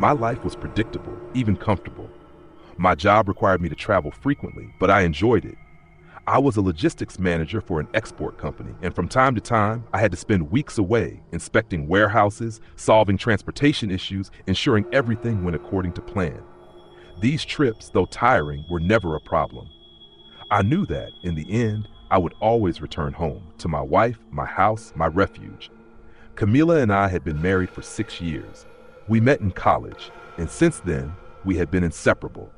My life was predictable, even comfortable. My job required me to travel frequently, but I enjoyed it. I was a logistics manager for an export company, and from time to time, I had to spend weeks away inspecting warehouses, solving transportation issues, ensuring everything went according to plan. These trips, though tiring, were never a problem. I knew that, in the end, I would always return home, to my wife, my house, my refuge. Camila and I had been married for 6 years. We met in college, and since then, we had been inseparable.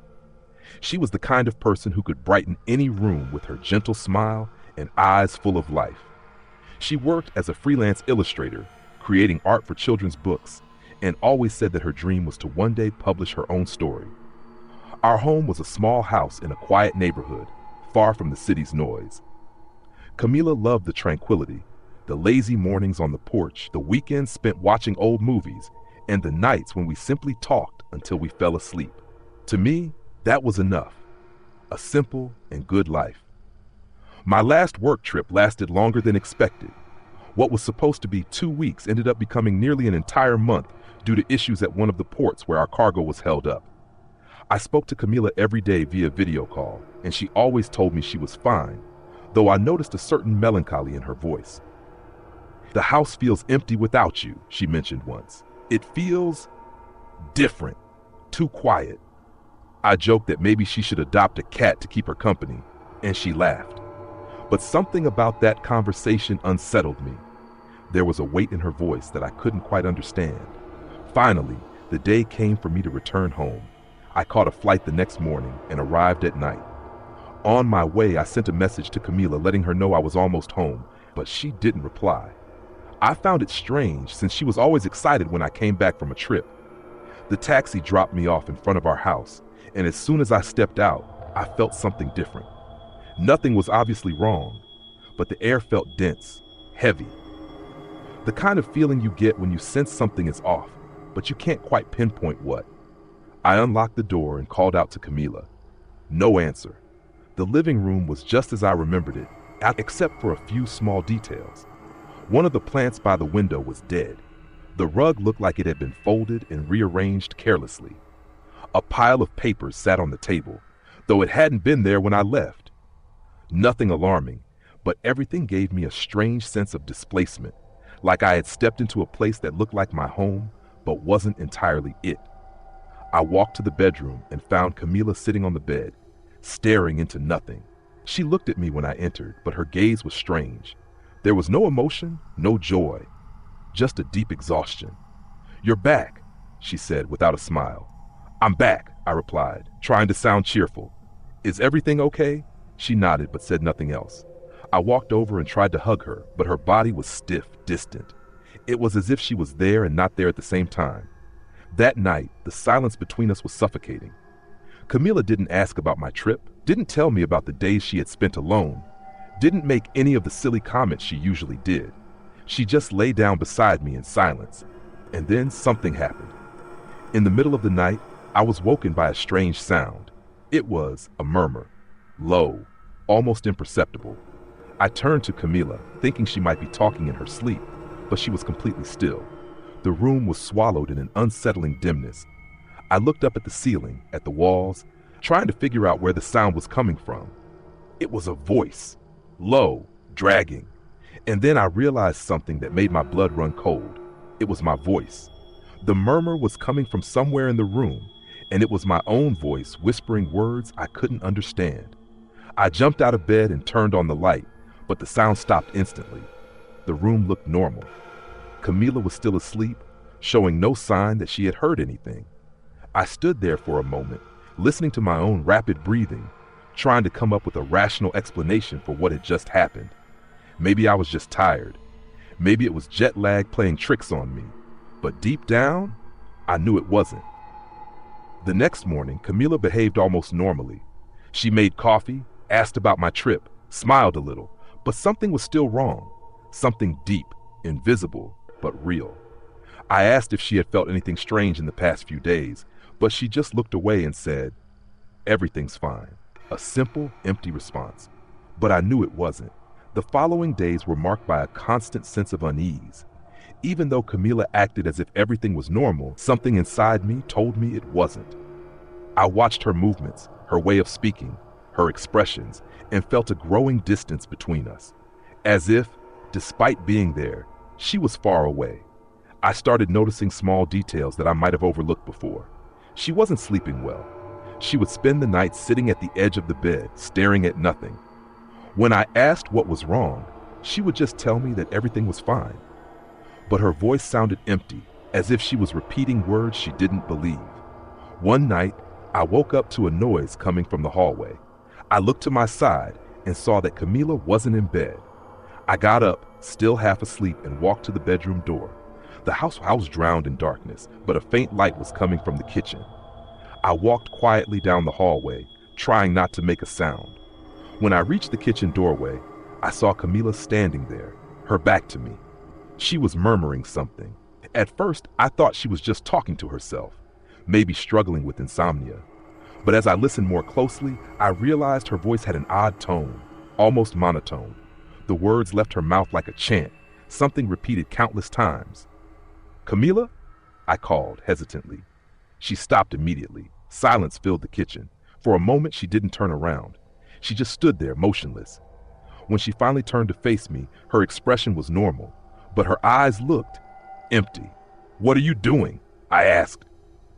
She was the kind of person who could brighten any room with her gentle smile and eyes full of life. She worked as a freelance illustrator, creating art for children's books, and always said that her dream was to one day publish her own story. Our home was a small house in a quiet neighborhood, far from the city's noise. Camila loved the tranquility, the lazy mornings on the porch, the weekends spent watching old movies, and the nights when we simply talked until we fell asleep. To me, that was enough. A simple and good life. My last work trip lasted longer than expected. What was supposed to be 2 weeks ended up becoming nearly an entire month due to issues at one of the ports where our cargo was held up. I spoke to Camila every day via video call, and she always told me she was fine, though I noticed a certain melancholy in her voice. "The house feels empty without you," she mentioned once. "It feels different, too quiet." I joked that maybe she should adopt a cat to keep her company, and she laughed. But something about that conversation unsettled me. There was a weight in her voice that I couldn't quite understand. Finally, the day came for me to return home. I caught a flight the next morning and arrived at night. On my way, I sent a message to Camila letting her know I was almost home, but she didn't reply. I found it strange since she was always excited when I came back from a trip. The taxi dropped me off in front of our house, and as soon as I stepped out, I felt something different. Nothing was obviously wrong, but the air felt dense, heavy. The kind of feeling you get when you sense something is off, but you can't quite pinpoint what. I unlocked the door and called out to Camila. No answer. The living room was just as I remembered it, except for a few small details. One of the plants by the window was dead. The rug looked like it had been folded and rearranged carelessly. A pile of papers sat on the table, though it hadn't been there when I left. Nothing alarming, but everything gave me a strange sense of displacement, like I had stepped into a place that looked like my home, but wasn't entirely it. I walked to the bedroom and found Camila sitting on the bed, staring into nothing. She looked at me when I entered, but her gaze was strange. There was no emotion, no joy, just a deep exhaustion. "You're back," she said without a smile. "I'm back," I replied, trying to sound cheerful. "Is everything okay?" She nodded but said nothing else. I walked over and tried to hug her, but her body was stiff, distant. It was as if she was there and not there at the same time. That night, the silence between us was suffocating. Camila didn't ask about my trip, didn't tell me about the days she had spent alone, didn't make any of the silly comments she usually did. She just lay down beside me in silence, and then something happened. In the middle of the night, I was woken by a strange sound. It was a murmur, low, almost imperceptible. I turned to Camila, thinking she might be talking in her sleep, but she was completely still. The room was swallowed in an unsettling dimness. I looked up at the ceiling, at the walls, trying to figure out where the sound was coming from. It was a voice, low, dragging. And then I realized something that made my blood run cold. It was my voice. The murmur was coming from somewhere in the room, and it was my own voice whispering words I couldn't understand. I jumped out of bed and turned on the light, but the sound stopped instantly. The room looked normal. Camila was still asleep, showing no sign that she had heard anything. I stood there for a moment, listening to my own rapid breathing, trying to come up with a rational explanation for what had just happened. Maybe I was just tired. Maybe it was jet lag playing tricks on me. But deep down, I knew it wasn't. The next morning, Camila behaved almost normally. She made coffee, asked about my trip, smiled a little, but something was still wrong. Something deep, invisible, but real. I asked if she had felt anything strange in the past few days, but she just looked away and said, "Everything's fine." A simple, empty response. But I knew it wasn't. The following days were marked by a constant sense of unease. Even though Camila acted as if everything was normal, something inside me told me it wasn't. I watched her movements, her way of speaking, her expressions, and felt a growing distance between us. As if, despite being there, she was far away. I started noticing small details that I might have overlooked before. She wasn't sleeping well. She would spend the night sitting at the edge of the bed, staring at nothing. When I asked what was wrong, she would just tell me that everything was fine. But her voice sounded empty, as if she was repeating words she didn't believe. One night, I woke up to a noise coming from the hallway. I looked to my side and saw that Camila wasn't in bed. I got up, still half asleep, and walked to the bedroom door. The house was drowned in darkness, but a faint light was coming from the kitchen. I walked quietly down the hallway, trying not to make a sound. When I reached the kitchen doorway, I saw Camila standing there, her back to me. She was murmuring something. At first, I thought she was just talking to herself, maybe struggling with insomnia. But as I listened more closely, I realized her voice had an odd tone, almost monotone. The words left her mouth like a chant, something repeated countless times. "Camila?" I called hesitantly. She stopped immediately. Silence filled the kitchen. For a moment, she didn't turn around. She just stood there, motionless. When she finally turned to face me, her expression was normal, but her eyes looked empty. "What are you doing?" I asked.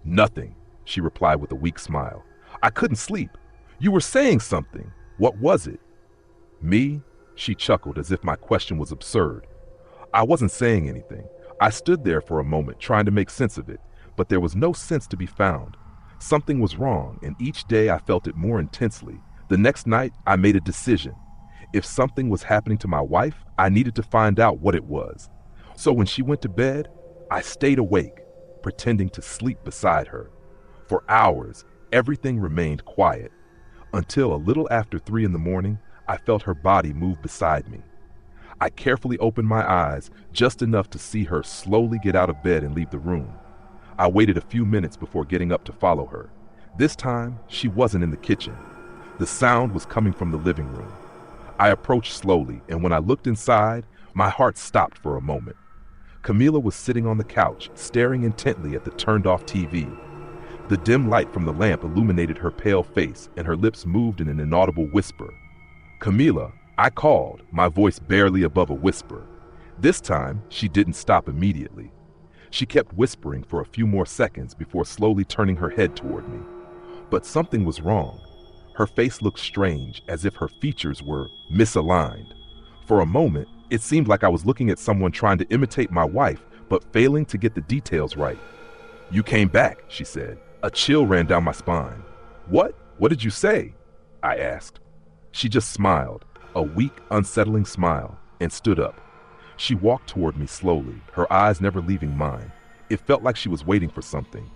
"Nothing," she replied with a weak smile. "I couldn't sleep. You were saying something. What was it?" "Me?" She chuckled as if my question was absurd. I wasn't saying anything. I stood there for a moment trying to make sense of it, but there was no sense to be found. Something was wrong, and each day I felt it more intensely. The next night, I made a decision. If something was happening to my wife, I needed to find out what it was. So when she went to bed, I stayed awake, pretending to sleep beside her. For hours, everything remained quiet, until a little after 3 in the morning, I felt her body move beside me. I carefully opened my eyes, just enough to see her slowly get out of bed and leave the room. I waited a few minutes before getting up to follow her. This time, she wasn't in the kitchen. The sound was coming from the living room. I approached slowly, and when I looked inside, my heart stopped for a moment. Camila was sitting on the couch, staring intently at the turned-off TV. The dim light from the lamp illuminated her pale face, and her lips moved in an inaudible whisper. "Camila," I called, my voice barely above a whisper. This time, she didn't stop immediately. She kept whispering for a few more seconds before slowly turning her head toward me. But something was wrong. Her face looked strange, as if her features were misaligned. For a moment, it seemed like I was looking at someone trying to imitate my wife, but failing to get the details right. "You came back," she said. A chill ran down my spine. "What? What did you say?" I asked. She just smiled, a weak, unsettling smile, and stood up. She walked toward me slowly, her eyes never leaving mine. It felt like she was waiting for something.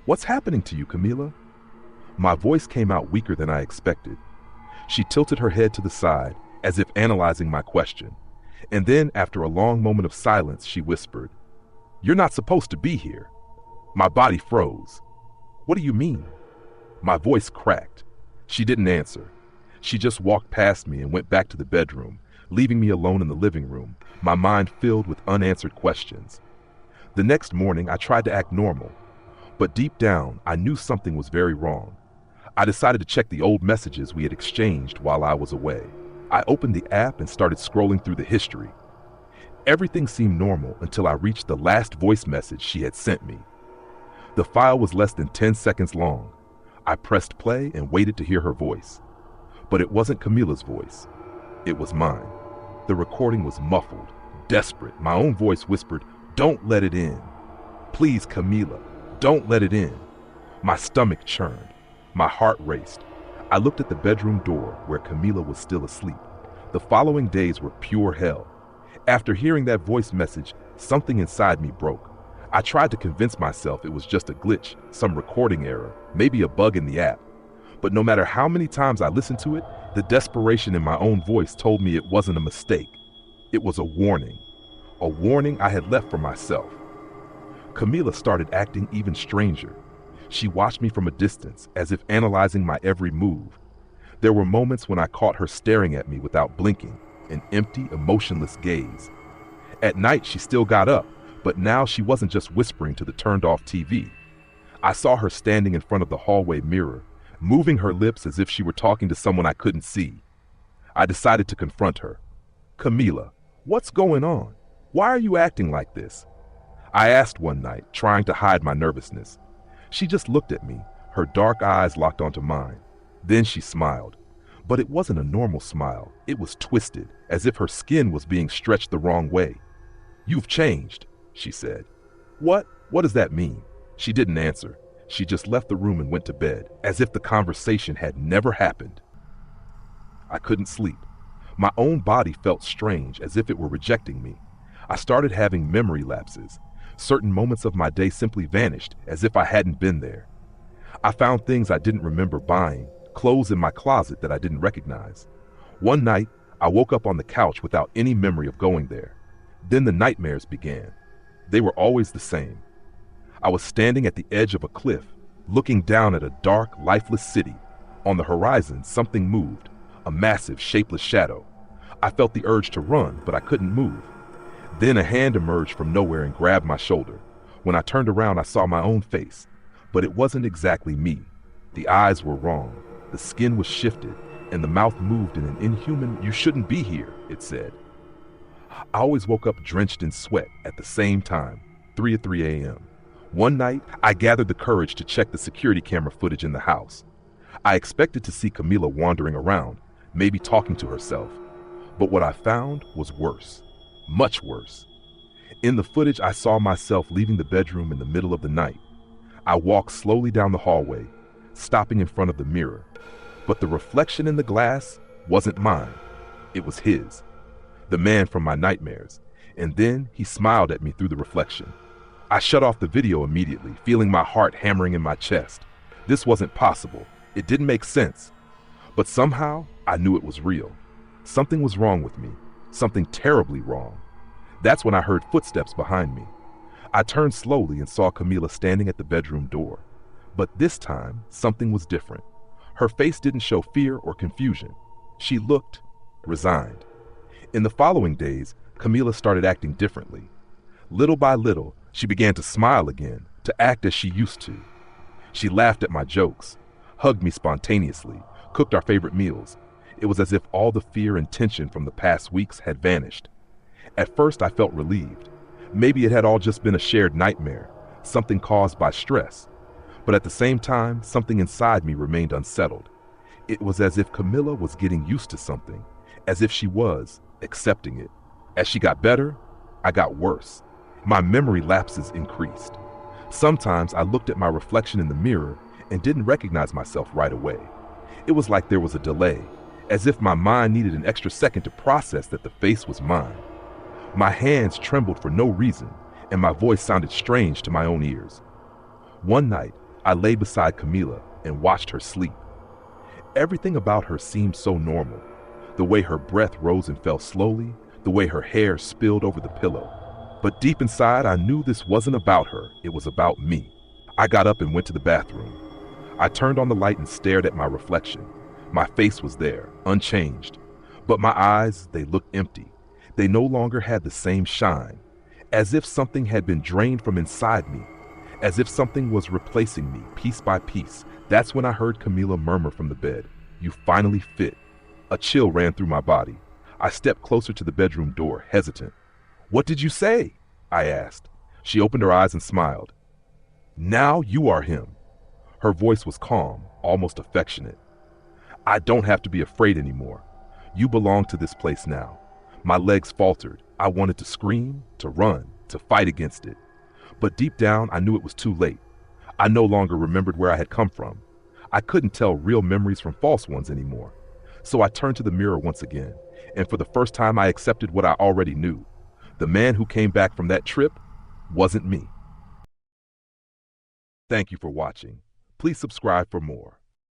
"What's happening to you, Camila?" My voice came out weaker than I expected. She tilted her head to the side, as if analyzing my question. And then, after a long moment of silence, she whispered, "You're not supposed to be here." My body froze. "What do you mean?" My voice cracked. She didn't answer. She just walked past me and went back to the bedroom, leaving me alone in the living room, my mind filled with unanswered questions. The next morning, I tried to act normal, but deep down, I knew something was very wrong. I decided to check the old messages we had exchanged while I was away. I opened the app and started scrolling through the history. Everything seemed normal until I reached the last voice message she had sent me. The file was less than 10 seconds long. I pressed play and waited to hear her voice. But it wasn't Camila's voice. It was mine. The recording was muffled, desperate. My own voice whispered, "Don't let it in. Please, Camila, don't let it in." My stomach churned. My heart raced. I looked at the bedroom door where Camila was still asleep. The following days were pure hell. After hearing that voice message, something inside me broke. I tried to convince myself it was just a glitch, some recording error, maybe a bug in the app. But no matter how many times I listened to it, the desperation in my own voice told me it wasn't a mistake. It was a warning I had left for myself. Camila started acting even stranger. She watched me from a distance, as if analyzing my every move. There were moments when I caught her staring at me without blinking, an empty, emotionless gaze. At night, she still got up, but now she wasn't just whispering to the turned-off TV. I saw her standing in front of the hallway mirror, moving her lips as if she were talking to someone I couldn't see. I decided to confront her. "Camila, what's going on? Why are you acting like this?" I asked one night, trying to hide my nervousness. She just looked at me, her dark eyes locked onto mine. Then she smiled. But it wasn't a normal smile. It was twisted, as if her skin was being stretched the wrong way. "You've changed," she said. "What? What does that mean?" She didn't answer. She just left the room and went to bed, as if the conversation had never happened. I couldn't sleep. My own body felt strange, as if it were rejecting me. I started having memory lapses. Certain moments of my day simply vanished, as if I hadn't been there. I found things I didn't remember buying, clothes in my closet that I didn't recognize. One night, I woke up on the couch without any memory of going there. Then the nightmares began. They were always the same. I was standing at the edge of a cliff, looking down at a dark, lifeless city. On the horizon, something moved, a massive, shapeless shadow. I felt the urge to run, but I couldn't move. Then a hand emerged from nowhere and grabbed my shoulder. When I turned around, I saw my own face, but it wasn't exactly me. The eyes were wrong, the skin was shifted, and the mouth moved in an inhuman, "You shouldn't be here," it said. I always woke up drenched in sweat at the same time, 3 a.m. One night, I gathered the courage to check the security camera footage in the house. I expected to see Camila wandering around, maybe talking to herself. But what I found was worse. Much worse. In the footage, I saw myself leaving the bedroom in the middle of the night. I walked slowly down the hallway, stopping in front of the mirror. But the reflection in the glass wasn't mine. It was his. The man from my nightmares. And then he smiled at me through the reflection. I shut off the video immediately, feeling my heart hammering in my chest. This wasn't possible. It didn't make sense. But somehow, I knew it was real. Something was wrong with me. Something terribly wrong. That's when I heard footsteps behind me. I turned slowly and saw Camila standing at the bedroom door. But this time, something was different. Her face didn't show fear or confusion. She looked resigned. In the following days, Camila started acting differently. Little by little, she began to smile again, to act as she used to. She laughed at my jokes, hugged me spontaneously, cooked our favorite meals. It was as if all the fear and tension from the past weeks had vanished. At first, I felt relieved. Maybe it had all just been a shared nightmare, something caused by stress. But at the same time, something inside me remained unsettled. It was as if Camila was getting used to something, as if she was accepting it. As she got better, I got worse. My memory lapses increased. Sometimes I looked at my reflection in the mirror and didn't recognize myself right away. It was like there was a delay, as if my mind needed an extra second to process that the face was mine. My hands trembled for no reason, and my voice sounded strange to my own ears. One night, I lay beside Camila and watched her sleep. Everything about her seemed so normal. The way her breath rose and fell slowly, the way her hair spilled over the pillow. But deep inside, I knew this wasn't about her, it was about me. I got up and went to the bathroom. I turned on the light and stared at my reflection. My face was there, unchanged. But my eyes, they looked empty. They no longer had the same shine. As if something had been drained from inside me. As if something was replacing me, piece by piece. That's when I heard Camila murmur from the bed, "You finally fit." A chill ran through my body. I stepped closer to the bedroom door, hesitant. "What did you say?" I asked. She opened her eyes and smiled. "Now you are him." Her voice was calm, almost affectionate. "I don't have to be afraid anymore. You belong to this place now." My legs faltered. I wanted to scream, to run, to fight against it. But deep down, I knew it was too late. I no longer remembered where I had come from. I couldn't tell real memories from false ones anymore. So I turned to the mirror once again, and for the first time I accepted what I already knew. The man who came back from that trip wasn't me. Thank you for watching. Please subscribe for more.